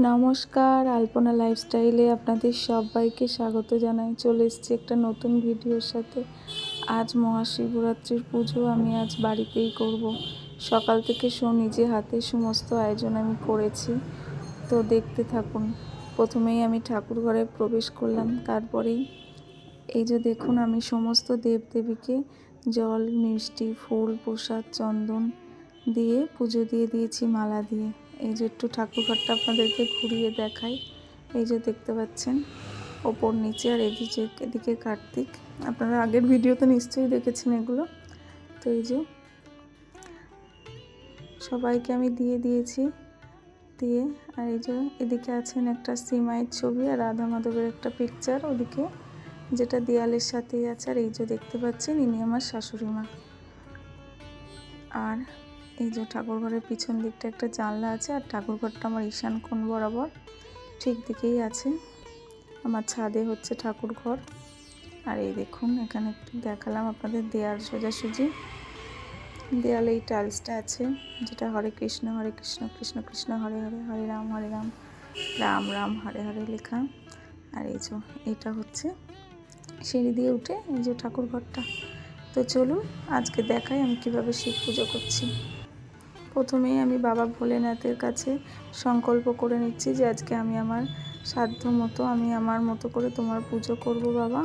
নমস্কার, আলপনা লাইফস্টাইলে আপনাদের সবাইকে স্বাগত জানাই। চলে এসেছি একটা নতুন ভিডিওর সাথে। আজ মহাশিবরাত্রির পুজো আমি আজ বাড়িতেই করব। সকাল থেকে নিজে হাতে সমস্ত আয়োজন আমি করেছি, তো দেখতে থাকুন। প্রথমেই আমি ঠাকুর ঘরে প্রবেশ করলাম, তারপরেই এই যে দেখুন আমি সমস্ত দেবদেবীকে জল, মিষ্টি, ফুল, প্রসাদ, চন্দন দিয়ে পুজো দিয়ে দিয়েছি মালা দিয়ে। এই যে একটু ঠাকুরঘরটা আপনাদেরকে ঘুরিয়ে দেখাই। এই যে দেখতে পাচ্ছেন ওপর নিচে, আর এদিকে কার্তিক। আপনারা আগের ভিডিওতে নিশ্চয়ই দেখেছেন এগুলো। তো এই যে সবাইকে আমি দিয়ে দিয়েছি, দিয়ে আর এই যে এদিকে আছেন একটা শ্রীমায়ের ছবি আর রাধা মাধবের একটা পিকচার ওদিকে, যেটা দেয়ালের সাথেই আছে। আর এই যে দেখতে পাচ্ছেন ইনি আমার শাশুড়ি মা। আর এই যে ঠাকুরঘরের পিছন দিকটা একটা জানলা আছে, আর ঠাকুরঘরটা আমার ঈশান কোণ বরাবর ঠিক দিকেই আছে। আমার ছাদে হচ্ছে ঠাকুর ঘর। আর এই দেখুন এখানে একটু দেখালাম আপনাদের দেয়াল সোজাসুজি। দেয়ালে এই টাইলসটা আছে, যেটা হরে কৃষ্ণ কৃষ্ণ কৃষ্ণ হরে হরে, হরে রাম রাম রাম হরে হরে লেখা। আর এই যে এটা হচ্ছে সিঁড়ি দিয়ে উঠে এই যে ঠাকুর ঘরটা। তো চলুন আজকে দেখাই আমি কিভাবে শিব পুজো করছি। প্রথমেই আমি বাবা ভোলেনাথের কাছে সংকল্প করে নিচ্ছি যে আজকে আমি আমার সাধ্য মতো, আমি আমার মতো করে তোমার পুজো করব বাবা।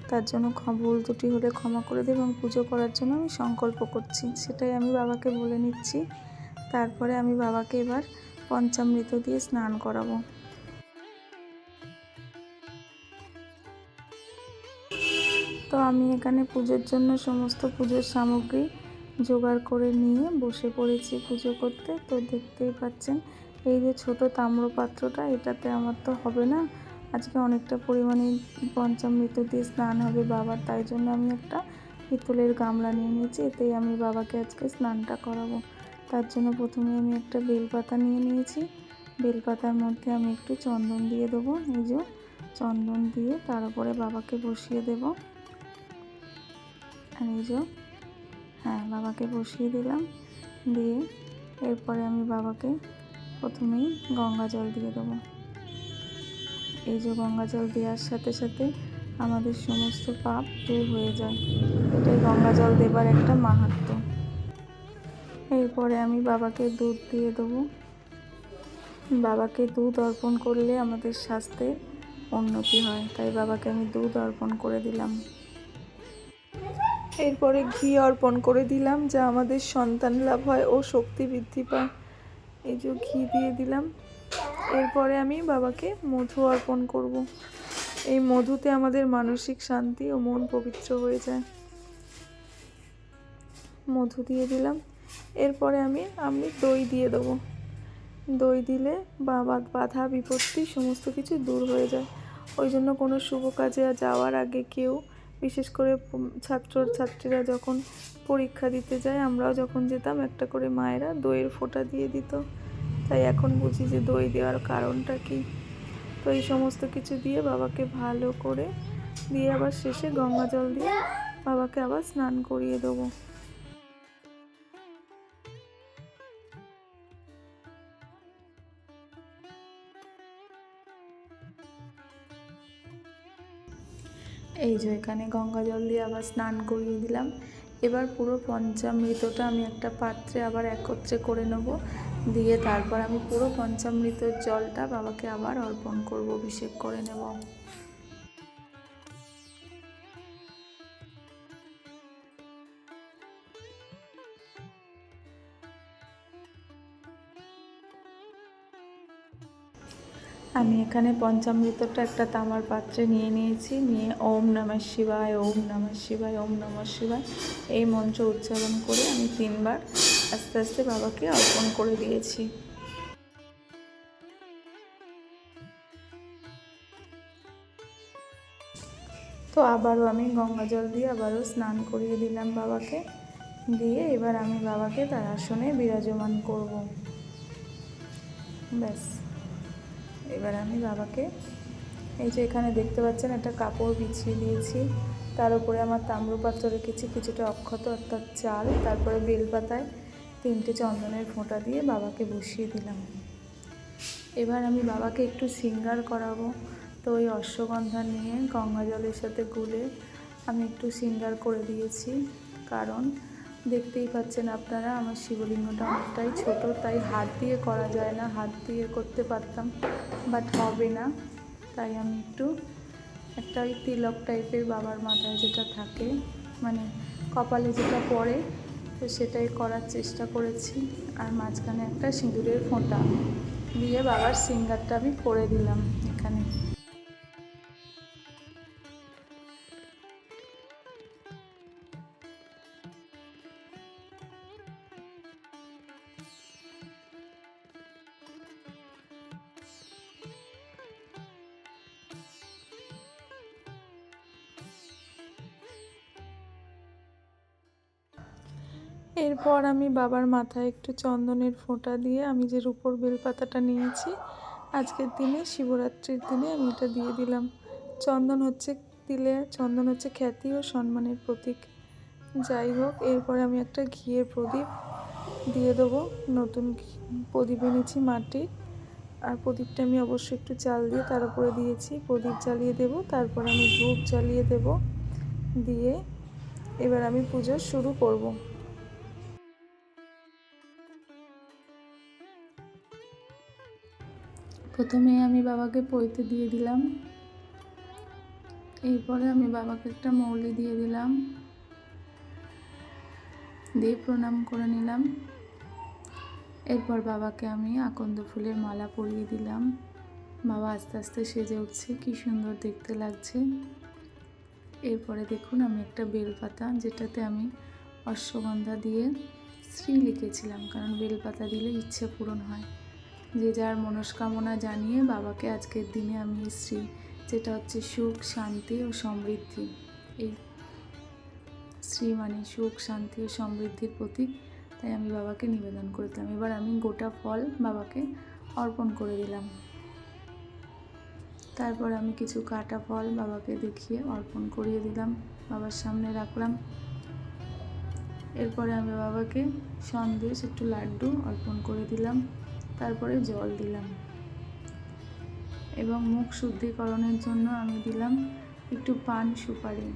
তার জন্য ভুল ত্রুটি হলে ক্ষমা করে দেব, এবং পুজো করার জন্য আমি সংকল্প করছি, সেটাই আমি বাবাকে বলে নিচ্ছি। তারপরে আমি বাবাকে এবার পঞ্চামৃত দিয়ে স্নান করাবো। তো আমি এখানে পুজোর জন্য সমস্ত পুজোর সামগ্রী জোগাড় করে নিয়ে বসে পড়েছি পুজো করতে। তো দেখতেই পাচ্ছেন এই যে ছোট তাম্র পাত্রটা, এটাতে আমার তো হবে না, আজকে অনেকটা পরিমাণে পঞ্চামৃত দিয়ে স্নান হবে বাবার, তাই জন্য আমি একটা পিতলের গামলা নিয়ে নিয়েছি, এতেই আমি বাবাকে আজকে স্নানটা করাবো। তার জন্য প্রথমে আমি একটা বেলপাতা নিয়ে নিয়েছি। বেলপাতার মধ্যে আমি একটু চন্দন দিয়ে দেবো। এই যে চন্দন দিয়ে তার উপরে বাবাকে বসিয়ে দেবো। আর এই যে বাবাকে বসিয়ে দিলাম, দিয়ে এরপরে আমি বাবাকে প্রথমেই গঙ্গা জল দিয়ে দেবো। এই যে গঙ্গা জল দেওয়ার সাথে সাথে আমাদের সমস্ত পাপ দূর হয়ে যায়, এটাই গঙ্গা জল দেবার একটা মাহাত্ম্য। এরপরে আমি বাবাকে দুধ দিয়ে দেবো। বাবাকে দুধ অর্পণ করলে আমাদের স্বাস্থ্যের উন্নতি হয়, তাই বাবাকে আমি দুধ অর্পণ করে দিলাম। এরপরে ঘি অর্পণ করে দিলাম, যা আমাদের সন্তান লাভ হয় ও শক্তি বৃদ্ধি পায়। এই যে ঘি দিয়ে দিলাম। এরপরে আমি বাবাকে মধু অর্পণ করব। এই মধুতে আমাদের মানসিক শান্তি ও মন পবিত্র হয়ে যায়। মধু দিয়ে দিলাম। এরপরে আমি দই দিয়ে দেবো। দই দিলে বাবার বাধা বিপত্তি সমস্ত কিছু দূর হয়ে যায়। ওই জন্য কোনো শুভ কাজে যাওয়ার আগে কেউ, বিশেষ করে ছাত্রীরা যখন পরীক্ষা দিতে যায়, আমরাও যখন যেতাম একটা করে মায়েরা দইয়ের ফোঁটা দিয়ে দিত। তাই এখন বুঝি যে দই দেওয়ার কারণটা কী। তো এই সমস্ত কিছু দিয়ে বাবাকে ভালো করে দিয়ে আবার শেষে গঙ্গা জল দিয়ে বাবাকে আবার স্নান করিয়ে দেবো। এই যে এখানে গঙ্গা জল দিয়ে আবার স্নান করিয়ে দিলাম। এবার পুরো পঞ্চামৃতটা আমি একটা পাত্রে আবার একত্রে করে নেব, দিয়ে তারপর আমি পুরো পঞ্চামৃতের জলটা বাবাকে আবার অর্পণ করব, অভিষেক করে নেব। আমি এখানে পঞ্চামৃতটা একটা তামার পাত্রে নিয়ে নিয়েছি, নিয়ে ওম নমঃ শিবায়, ওম নমঃ শিবায়, ওম নমঃ শিবায় এই মন্ত্র উচ্চারণ করে আমি 3 বার আস্তে আস্তে বাবাকে অর্পণ করে দিয়েছি। তো আবারও আমি গঙ্গা জল দিয়ে আবারও স্নান করিয়ে দিলাম বাবাকে, দিয়ে এবার আমি বাবাকে তার আসনে বিরাজমান করব। ব্যাস, এবার আমি বাবাকে এই যে এখানে দেখতে পাচ্ছেন একটা কাপড় বিছিয়ে দিয়েছি, তার উপরে আমার তাম্রপাত্র রেখেছি কিছুটা অক্ষত অর্থাৎ চাল, তারপরে বেলপাতায় 3টে চন্দনের ফোঁটা দিয়ে বাবাকে বসিয়ে দিলাম। এবার আমি বাবাকে একটু শৃঙ্গার করাবো, তো ওই অশ্বগন্ধা নিয়ে গঙ্গা জলের সাথে গুলে আমি একটু শৃঙ্গার করে দিয়েছি। কারণ দেখতেই পাচ্ছেন আপনারা আমার শিবলিঙ্গটা অনেকটাই ছোট, তাই হাত দিয়ে করা যায় না, হাত দিয়ে করতে পারতাম বাট হবে না, তাই আমি একটু একটা ওই তিলক টাইপের বাবার মাথায় যেটা থাকে মানে কপালে যেটা পড়ে তো সেটাই করার চেষ্টা করেছি। আর মাঝখানে একটা সিঁদুরের ফোঁটা দিয়ে বাবার শৃঙ্গারটা আমি করে দিলাম এখানে। এরপর আমি বাবার মাথায় একটু চন্দনের ফোঁটা দিয়ে আমি যে রূপোর বেলপাতাটা নিয়েছি আজকের দিনে শিবরাত্রির দিনে আমি এটা দিয়ে দিলাম। চন্দন হচ্ছে খ্যাতি ও সম্মানের প্রতীক। যাই হোক, এরপর আমি একটা ঘিয়ের প্রদীপ দিয়ে দেবো। নতুন প্রদীপ এনেছি মাটির, আর প্রদীপটা আমি অবশ্যই একটু চাল দিয়ে তার উপরে দিয়েছি। প্রদীপ জ্বালিয়ে দেব, তারপর আমি ধূপ জ্বালিয়ে দেব, দিয়ে এবার আমি পুজো শুরু করব। প্রথমে আমি বাবাকে পৈতে দিয়ে দিলাম, এরপরে আমি বাবাকে একটা মৌলি দিয়ে দিলাম, দিয়ে প্রণাম করে নিলাম। এরপর বাবাকে আমি আকন্দ ফুলের মালা পরিয়ে দিলাম। বাবা আস্তে আস্তে সেজে উঠছে, কি সুন্দর দেখতে লাগছে। এরপরে দেখুন আমি একটা বেলপাতা, যেটাতে আমি অশ্বগন্ধা দিয়ে শ্রী লিখেছিলাম, কারণ বেলপাতা দিলে ইচ্ছে পূরণ হয়। যে যার মনস্কামনা জানিয়ে বাবাকে আজকের দিনে আমি শ্রী, যেটা হচ্ছে সুখ, শান্তি ও সমৃদ্ধি, এই শ্রী মানে সুখ, শান্তি ও সমৃদ্ধির প্রতীক, তাই আমি বাবাকে নিবেদন করে দিলাম। এবার আমি গোটা ফল বাবাকে অর্পণ করে দিলাম। তারপর আমি কিছু কাটা ফল বাবাকে দেখিয়ে অর্পণ করিয়ে দিলাম, বাবার সামনে রাখলাম। এরপরে আমি বাবাকে সন্দেশ, একটু লাড্ডু অর্পণ করে দিলাম, তারপরে জল দিলাম এবং মুখ শুদ্ধিকরণের জন্য আমি দিলাম একটু পান সুপারি।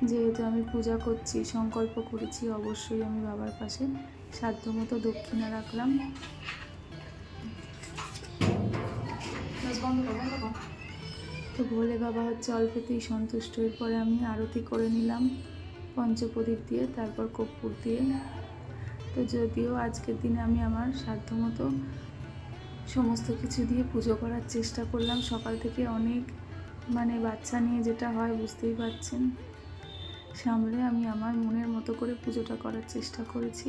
যেহেতু আমি পূজা করছি, সংকল্প করেছি, অবশ্যই আমি বাবার পাশে সাধ্যমতো দক্ষিণা রাখলাম। তো ভোলে বাবা হচ্ছে অল্পতেই সন্তুষ্ট। এরপরে আমি আরতি করে নিলাম পঞ্চপ্রদীপ দিয়ে, তারপর কর্পূর দিয়ে। তো যদিও আজকের দিনে আমি আমার সাধ্যমতো সমস্ত কিছু দিয়ে পুজো করার চেষ্টা করলাম, সকাল থেকে অনেক বাচ্চা নিয়ে যেটা হয় বুঝতেই পারছেন, সামলে আমি আমার মনের মতো করে পুজোটা করার চেষ্টা করেছি।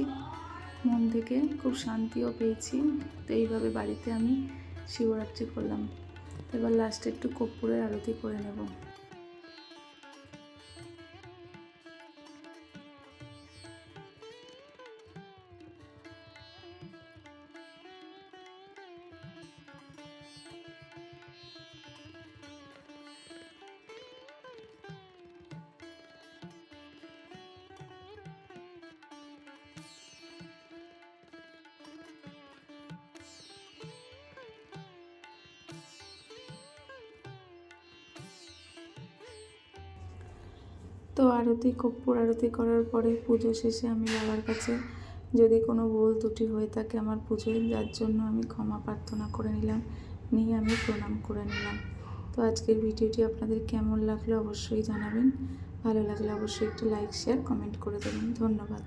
মন থেকে খুব শান্তিও পেয়েছি। তো এইভাবে বাড়িতে আমি শিবরাত্রি করলাম। এবার লাস্টে একটু কর্পূরের আরতি করে নেব। তো কর্পূর আরতি করার পরে পুজো শেষে আমি বাবার কাছে যদি কোনো ভুল ত্রুটি হয়ে থাকে আমার পুজোয়, যার জন্য আমি ক্ষমা প্রার্থনা করে নিলাম, নিয়ে আমি প্রণাম করে নিলাম। তো আজকের ভিডিওটি আপনাদের কেমন লাগলো অবশ্যই জানাবেন। ভালো লাগলে অবশ্যই একটু লাইক, শেয়ার, কমেন্ট করে দেবেন। ধন্যবাদ।